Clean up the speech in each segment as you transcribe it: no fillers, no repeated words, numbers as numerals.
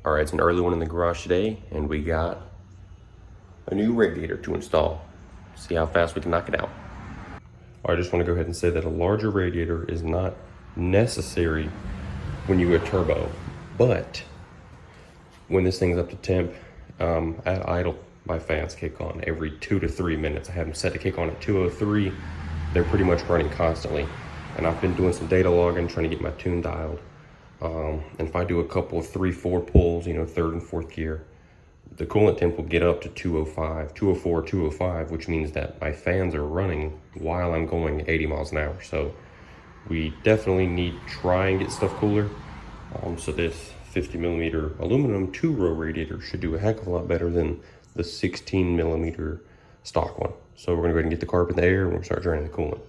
All right, it's an early one in the garage today, and we got a new radiator to install. See how fast we can knock it out. I just want to go ahead and say that a larger radiator is not necessary when you go turbo, but when this thing's up to temp, at idle, my fans kick on every 2 to 3 minutes. I have them set to kick on at 203. They're pretty much running constantly, and I've been doing some data logging, trying to get my tune dialed. And if I do a couple of 3-4 pulls, you know, third and fourth gear, the coolant temp will get up to 205, 204, 205, which means that my fans are running while I'm going 80 miles an hour. So we definitely need to try and get stuff cooler. So this 50 millimeter aluminum 2-row radiator should do a heck of a lot better than the 16 millimeter stock one. So we're gonna go ahead and get the carb in the air and we're gonna start draining the coolant.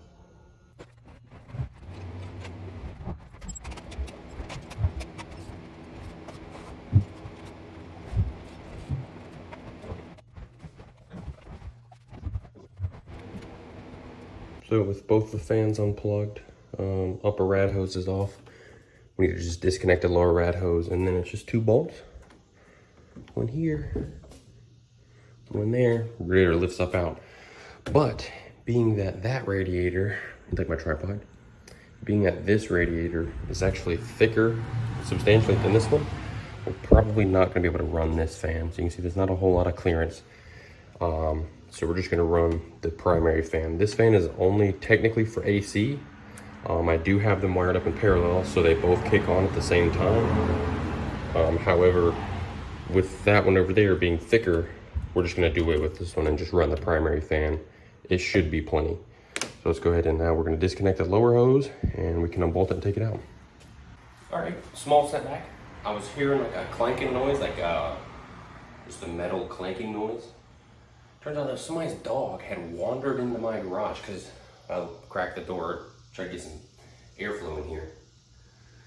So with both the fans unplugged, upper rad hose is off. We need to just disconnect the lower rad hose, and then it's just 2 bolts. One here, one there. Radiator lifts up out. But being that radiator, take my tripod, being that this radiator is actually thicker substantially than this one, we're probably not gonna be able to run this fan. So you can see there's not a whole lot of clearance. So we're just gonna run the primary fan. This fan is only technically for AC. I do have them wired up in parallel, so they both kick on at the same time. However, with that one over there being thicker, we're just gonna do away with this one and just run the primary fan. It should be plenty. So let's go ahead and now we're gonna disconnect the lower hose and we can unbolt it and take it out. All right, small setback. I was hearing like a clanking noise, like just a metal clanking noise. Turns out that somebody's dog had wandered into my garage because I cracked the door, tried to get some airflow in here.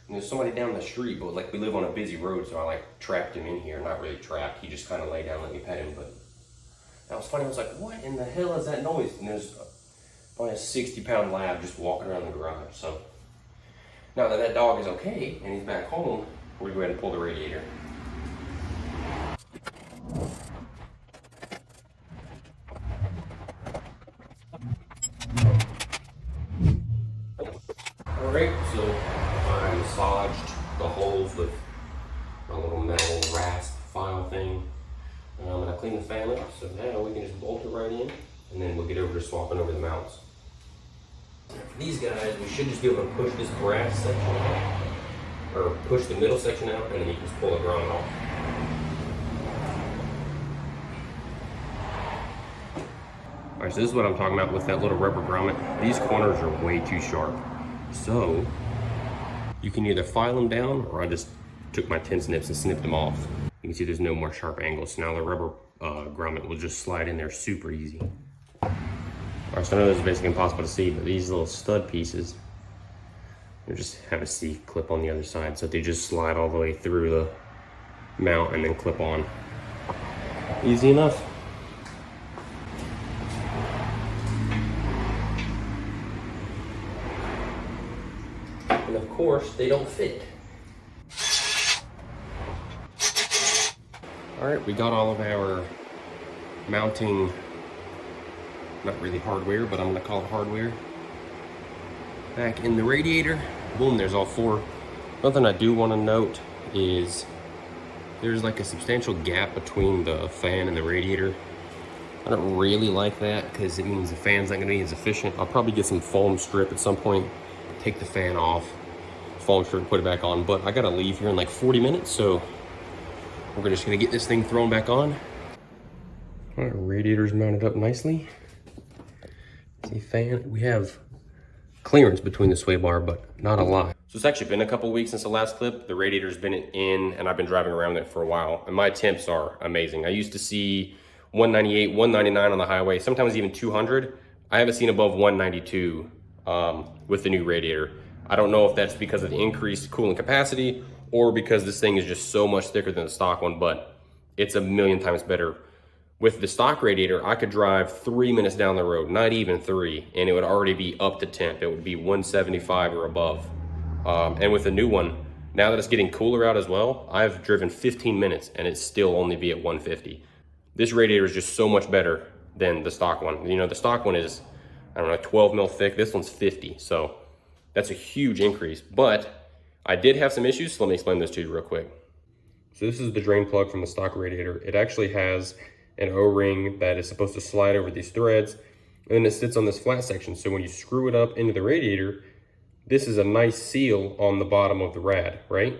And there's somebody down the street, but like we live on a busy road, so I like trapped him in here. Not really trapped, he just kind of lay down, let me pet him. But that was funny, I was like, what in the hell is that noise? And there's probably a 60-pound lab just walking around the garage. So now that that dog is okay and he's back home, we're gonna go ahead and pull the radiator. Alright, so I massaged the holes with my little metal rasp file thing. And I cleaned the fan up, so now we can just bolt it right in, and then we'll get over to swapping over the mounts. For these guys, we should just be able to push this brass section out, or push the middle section out, and then you can just pull the grommet off. Alright, so this is what I'm talking about with that little rubber grommet. These corners are way too sharp. So you can either file them down, or I just took my tin snips and snipped them off. You can see there's no more sharp angles. So now the rubber grommet will just slide in there super easy. All right, so I know this is basically impossible to see, but these little stud pieces, they just have a C clip on the other side, so they just slide all the way through the mount and then clip on. Easy enough. And of course, they don't fit. All right, we got all of our mounting, not really hardware, but I'm gonna call it hardware, back in the radiator. Boom, there's all 4. Something I do wanna note is there's like a substantial gap between the fan and the radiator. I don't really like that because it means the fan's not gonna be as efficient. I'll probably get some foam strip at some point, take the fan off, foam strip, put it back on, but I gotta leave here in like 40 minutes, so we're just gonna get this thing thrown back on. All right, radiator's mounted up nicely. See, fan, we have clearance between the sway bar, but not a lot. So it's actually been a couple weeks since the last clip. The radiator's been in, and I've been driving around with it for a while, and my temps are amazing. I used to see 198, 199 on the highway, sometimes even 200. I haven't seen above 192 with the new radiator. I don't know if that's because of the increased cooling capacity or because this thing is just so much thicker than the stock one, but it's a million times better. With the stock radiator, I could drive 3 minutes down the road, not even 3, and it would already be up to temp. It would be 175 or above. And with the new one, Now that it's getting cooler out as well, I've driven 15 minutes and it's still only be at 150. This radiator is just so much better than the stock one. You know, the stock one is, I don't know, 12 mil thick. This one's 50. So that's a huge increase. But I did have some issues, so let me explain this to you real quick. So this is the drain plug from the stock radiator. It actually has an O-ring that is supposed to slide over these threads, and then it sits on this flat section. So when you screw it up into the radiator, this is a nice seal on the bottom of the rad, right?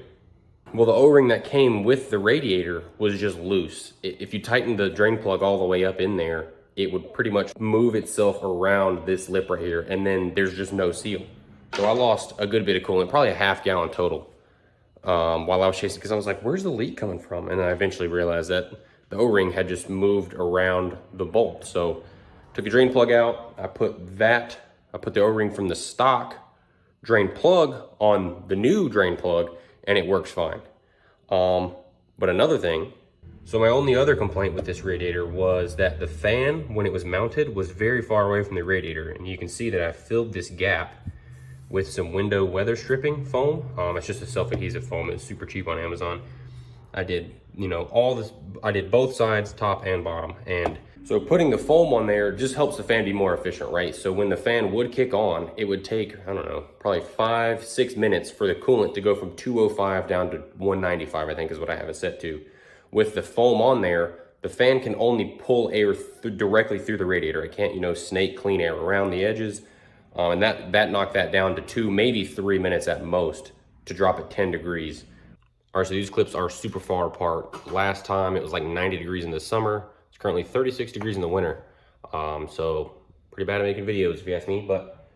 Well, the O-ring that came with the radiator was just loose. If you tighten the drain plug all the way up in there, it would pretty much move itself around this lip right here, and then there's just no seal. So I lost a good bit of coolant, probably a half gallon total, while I was chasing, because I was like, where's the leak coming from? And I eventually realized that the O-ring had just moved around the bolt. So took a drain plug out, I put the O-ring from the stock drain plug on the new drain plug, and it works fine. But another thing, so my only other complaint with this radiator was that the fan, when it was mounted, was very far away from the radiator. And you can see that I filled this gap with some window weather stripping foam. It's just a self-adhesive foam. It's super cheap on Amazon. I did, you know, I did both sides, top and bottom. And so putting the foam on there just helps the fan be more efficient, right? So when the fan would kick on, it would take, I don't know, probably 5-6 minutes for the coolant to go from 205 down to 195, I think is what I have it set to. With the foam on there, the fan can only pull air directly through the radiator. It can't, you know, snake clean air around the edges. And that knocked that down to 2, maybe 3 minutes at most to drop it 10 degrees. All right, so these clips are super far apart. Last time it was like 90 degrees in the summer. It's currently 36 degrees in the winter. So pretty bad at making videos if you ask me, but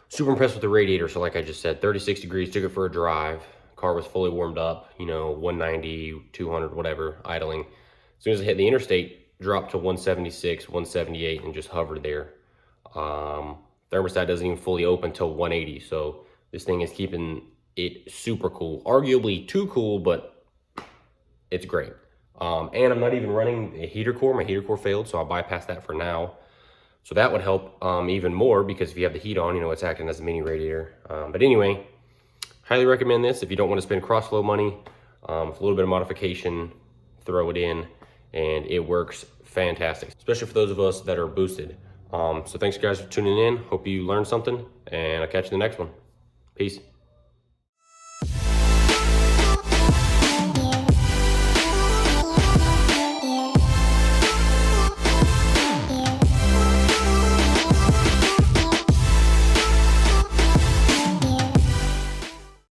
super impressed with the radiator. So like I just said, 36 degrees, took it for a drive. Car was fully warmed up, you know, 190, 200, whatever, idling. As soon as I hit the interstate, dropped to 176, 178, and just hovered there. Thermostat doesn't even fully open till 180. So this thing is keeping it super cool. Arguably too cool, but it's great. And I'm not even running a heater core. My heater core failed, so I'll bypass that for now. So that would help even more, because if you have the heat on, you know, it's acting as a mini radiator. But anyway, highly recommend this if you don't want to spend cross-flow money. With a little bit of modification, throw it in, and it works fantastic, especially for those of us that are boosted. So thanks guys for tuning in. Hope you learned something, and I'll catch you in the next one. Peace.